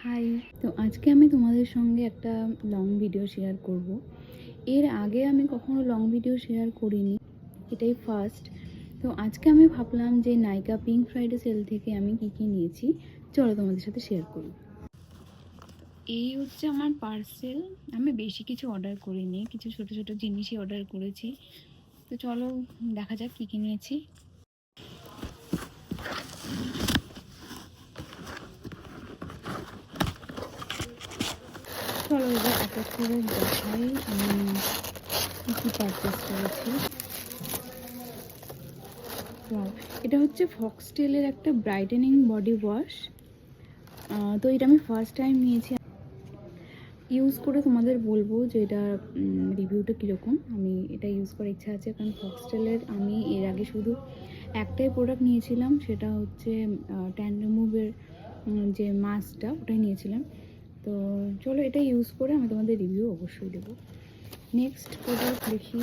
High. তো আজকে আমি তোমাদের সঙ্গে একটা লং ভিডিও শেয়ার করব। এর আগে আমি কখনো লং ভিডিও শেয়ার করিনি, এটাই ফার্স্ট। তো আজকে আমি ভাবলাম যে নাইকা পিঙ্ক ফ্রাইডে সেল থেকে আমি কী নিয়েছি চলো তোমাদের সাথে শেয়ার করি। এই হচ্ছে আমার পার্সেল। আমি বেশি কিছু অর্ডার করিনি, কিছু ছোট ছোট জিনিসই অর্ডার করেছি। তো চলো দেখা যাক কী নিয়েছি। চলো এবার এক এক করে দেখাই আমি কী পারচেস করেছি। এটা হচ্ছে ফক্সটেলের একটা ব্রাইটেনিং বডি ওয়াশ। তো এটা আমি ফার্স্ট টাইম নিয়েছি, ইউজ করে তোমাদের বলবো যে এটা রিভিউটা কীরকম। আমি এটা ইউজ করার ইচ্ছা আছে, কারণ ফক্সটেলের আমি এর আগে শুধু একটাই প্রোডাক্ট নিয়েছিলাম, সেটা হচ্ছে ট্যান রিমুভের যে মাস্কটা, ওটাই নিয়েছিলাম। তো চলো এটা ইউজ করে আমি তোমাদের রিভিউ অবশ্যই দেবো। নেক্সট প্রোডাক্ট দেখি।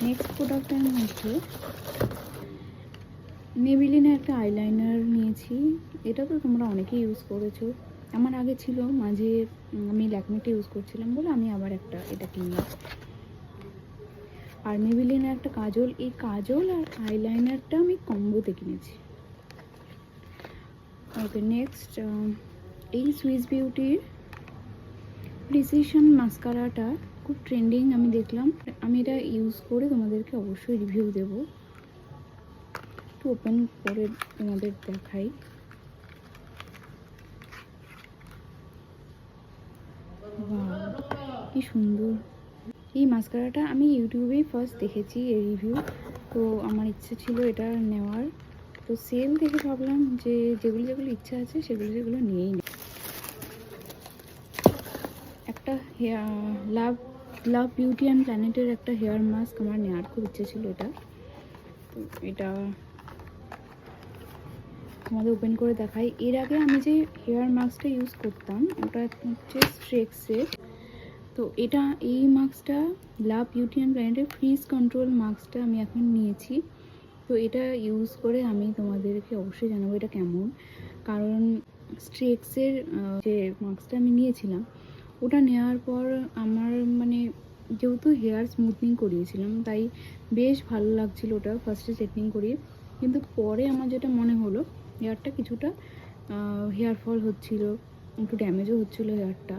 নেক্সট প্রোডাক্টের মধ্যে মেবিলিনের একটা আইলাইনার নিয়েছি। এটা তো তোমরা অনেকেই ইউজ করেছো, আমার আগে ছিল, মাঝে আমি ল্যাকমিটা ইউজ করছিলাম বলে আমি আবার এটা কিনলাম। আর মেবিলিনের একটা কাজল, এই কাজল আর আইলাইনারটা আমি কম্বোতে কিনেছি। ওকে, নেক্সট এই সুইস বিউটির প্রিসিশন মাস্কারাটা খুব ট্রেন্ডিং, আমি দেখলাম, আমি এটা ইউজ করে তোমাদেরকে অবশ্যই রিভিউ দেবো। একটু ওপেন করে তোমাদের দেখাই। কি সুন্দর এই মাস্কারাটা। আমি ইউটিউবেই ফার্স্ট দেখেছি এর রিভিউ, তো আমার ইচ্ছে ছিল এটা নেওয়ার। তো সেল দেখে ভাবলাম যে যেগুলো ইচ্ছা আছে সেগুলো নিয়েই নেই। একটা লাভ বিউটি অ্যান্ড প্ল্যানেটের একটা হেয়ার মাস্ক আমার নেওয়ার খুব ইচ্ছে ছিল এটা। তো এটা তোমাদের ওপেন করে দেখাই। এর আগে আমি যে হেয়ার মাস্কটা ইউজ করতাম ওটা হচ্ছে স্ট্রেক্সের। তো এটা এই মাস্কটা লাভ বিউটি অ্যান্ড প্ল্যানেটের ফ্রিজ কন্ট্রোল মাস্কটা আমি এখন নিয়েছি। তো এটা ইউজ করে আমি তোমাদেরকে অবশ্যই জানাবো এটা কেমন, কারণ স্ট্রেক্সের যে মাস্কটা আমি নিয়েছিলাম ওটা নেওয়ার পর আমার যেহেতু হেয়ার স্মুথনিং করিয়েছিলাম তাই বেশ ভালো লাগছিল ওটা ফার্স্টে স্ট্রেটনিং করিয়ে, কিন্তু পরে আমার যেটা মনে হলো হেয়ারটা কিছুটা হেয়ার ফল হচ্ছিল, একটু ড্যামেজও হচ্ছিলো হেয়ারটা।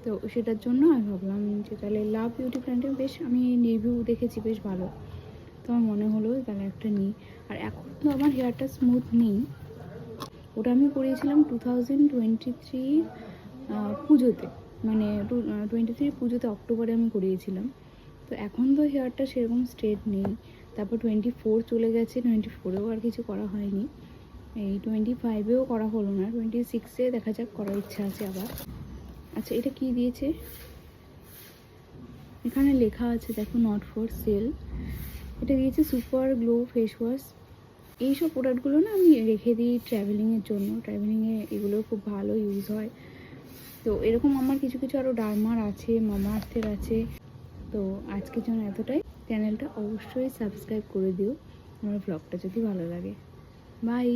তো সেটার জন্য আমি ভাবলাম যে তাহলে লাভ বিউটি ব্র্যান্ডে বেশ আমি রিভিউ দেখেছি বেশ ভালো, তো আমার মনে হলো তাহলে একটা নিই। আর এখন তো আমার হেয়ারটা স্মুথ নেই, ওটা আমি করিয়েছিলাম 2023 পুজোতে, 23 পুজোতে অক্টোবরে আমি করিয়েছিলাম। তো এখন তো হেয়ারটা সেরকম স্ট্রেট নেই। তারপর 24 চলে গেছে, 24এও আর কিছু করা হয়নি, এই 25এও করা হলো না, 26-এ দেখা যাক, করার ইচ্ছা আছে আবার। আচ্ছা, এটা কি দিয়েছে এখানে লেখা আছে দেখো, নট ফর সেল। এটা দিয়েছে সুপার গ্লো ফেস ওয়াশ। এইসব প্রোডাক্টগুলো না আমি রেখে দিই ট্র্যাভেলিংয়ের জন্য, ট্র্যাভেলিংয়ে এগুলো খুব ভালো ইউজ হয়। তো এরকম আমার কিছু আরও ডার্মার আছে, মামাআর্থের আছে। তো আজকের জন্য এতটাই। চ্যানেলটা অবশ্যই সাবস্ক্রাইব করে দিও আমার ব্লগটা যদি ভালো লাগে। বাই।